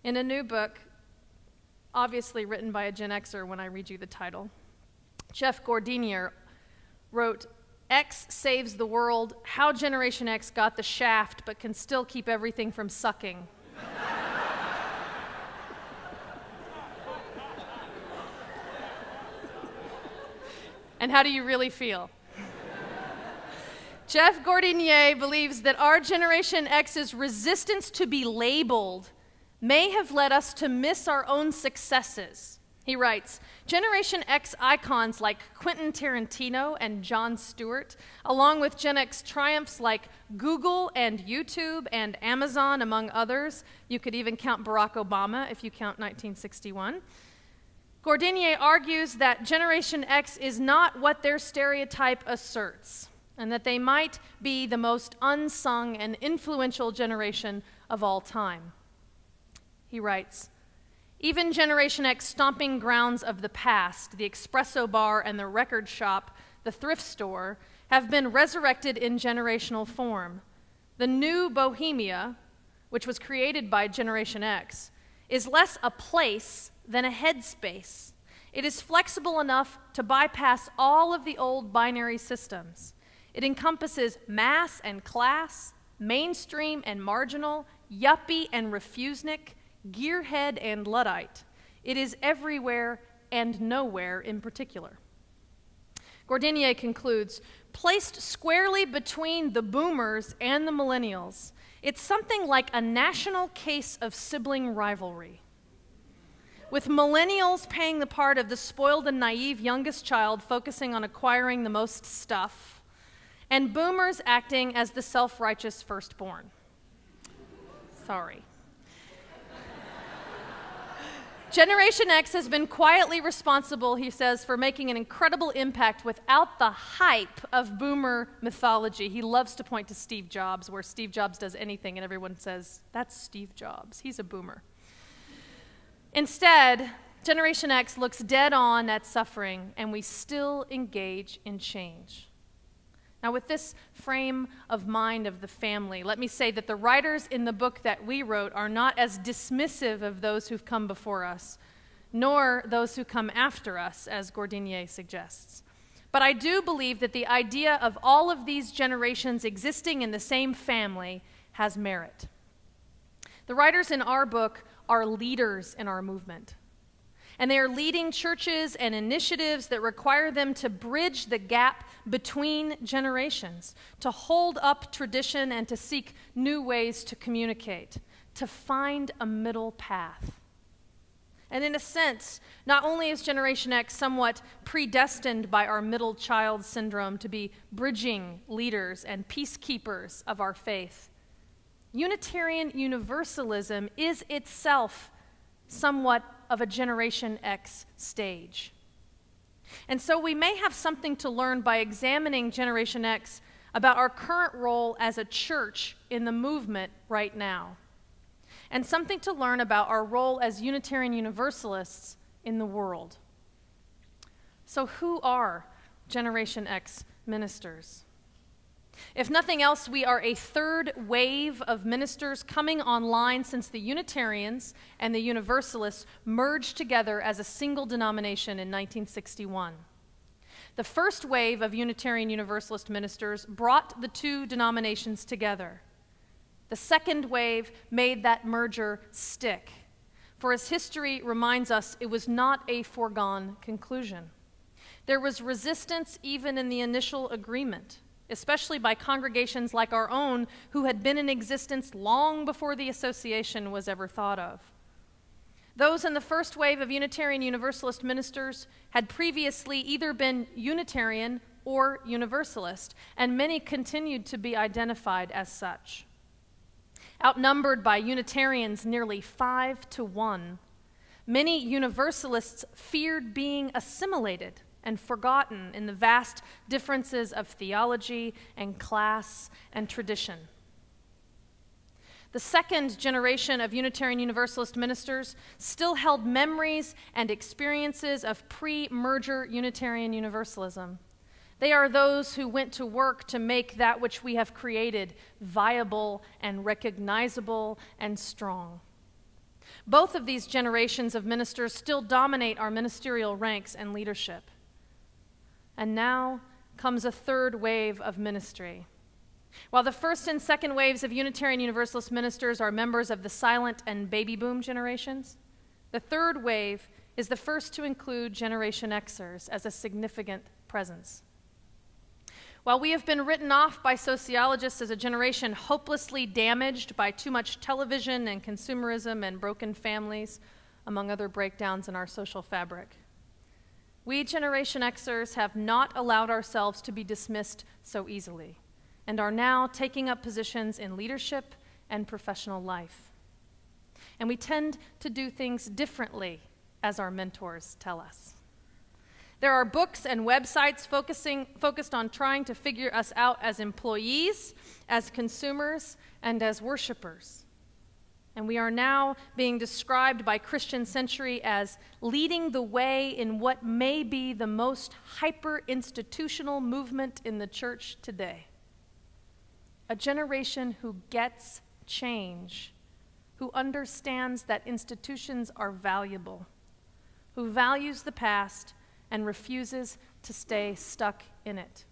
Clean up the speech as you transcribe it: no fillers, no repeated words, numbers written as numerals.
In a new book, obviously written by a Gen Xer when I read you the title, Jeff Gordinier wrote, "X saves the world, how Generation X got the shaft but can still keep everything from sucking." And how do you really feel? Jeff Gordinier believes that our Generation X's resistance to be labeled may have led us to miss our own successes. He writes, Generation X icons like Quentin Tarantino and Jon Stewart, along with Gen X triumphs like Google and YouTube and Amazon, among others. You could even count Barack Obama if you count 1961. Gordinier argues that Generation X is not what their stereotype asserts, and that they might be the most unsung and influential generation of all time. He writes, even Generation X stomping grounds of the past, the espresso bar and the record shop, the thrift store, have been resurrected in generational form. The new Bohemia, which was created by Generation X, is less a place than a headspace. It is flexible enough to bypass all of the old binary systems. It encompasses mass and class, mainstream and marginal, yuppie and refusenik, gearhead and Luddite. It is everywhere and nowhere in particular. Gordinier concludes, placed squarely between the boomers and the millennials, it's something like a national case of sibling rivalry, with millennials playing the part of the spoiled and naive youngest child focusing on acquiring the most stuff, and boomers acting as the self-righteous firstborn. Sorry. Generation X has been quietly responsible, he says, for making an incredible impact without the hype of boomer mythology. He loves to point to Steve Jobs, where Steve Jobs does anything and everyone says, that's Steve Jobs, he's a boomer. Instead, Generation X looks dead on at suffering, and we still engage in change. Now, with this frame of mind of the family, let me say that the writers in the book that we wrote are not as dismissive of those who've come before us, nor those who come after us, as Gordinier suggests. But I do believe that the idea of all of these generations existing in the same family has merit. The writers in our book are leaders in our movement. And they are leading churches and initiatives that require them to bridge the gap between generations, to hold up tradition and to seek new ways to communicate, to find a middle path. And in a sense, not only is Generation X somewhat predestined by our middle child syndrome to be bridging leaders and peacekeepers of our faith, Unitarian Universalism is itself somewhat of a Generation X stage. And so we may have something to learn by examining Generation X about our current role as a church in the movement right now, and something to learn about our role as Unitarian Universalists in the world. So who are Generation X ministers? If nothing else, we are a third wave of ministers coming online since the Unitarians and the Universalists merged together as a single denomination in 1961. The first wave of Unitarian Universalist ministers brought the two denominations together. The second wave made that merger stick, for as history reminds us, it was not a foregone conclusion. There was resistance even in the initial agreement, especially by congregations like our own who had been in existence long before the association was ever thought of. Those in the first wave of Unitarian Universalist ministers had previously either been Unitarian or Universalist, and many continued to be identified as such. Outnumbered by Unitarians nearly 5-1, many Universalists feared being assimilated and forgotten in the vast differences of theology and class and tradition. The second generation of Unitarian Universalist ministers still held memories and experiences of pre-merger Unitarian Universalism. They are those who went to work to make that which we have created viable and recognizable and strong. Both of these generations of ministers still dominate our ministerial ranks and leadership. And now comes a third wave of ministry. While the first and second waves of Unitarian Universalist ministers are members of the silent and baby boom generations, the third wave is the first to include Generation Xers as a significant presence. While we have been written off by sociologists as a generation hopelessly damaged by too much television and consumerism and broken families, among other breakdowns in our social fabric, we Generation Xers have not allowed ourselves to be dismissed so easily and are now taking up positions in leadership and professional life. And we tend to do things differently, as our mentors tell us. There are books and websites focused on trying to figure us out as employees, as consumers, and as worshipers. And we are now being described by Christian Century as leading the way in what may be the most hyper-institutional movement in the church today. A generation who gets change, who understands that institutions are valuable, who values the past and refuses to stay stuck in it.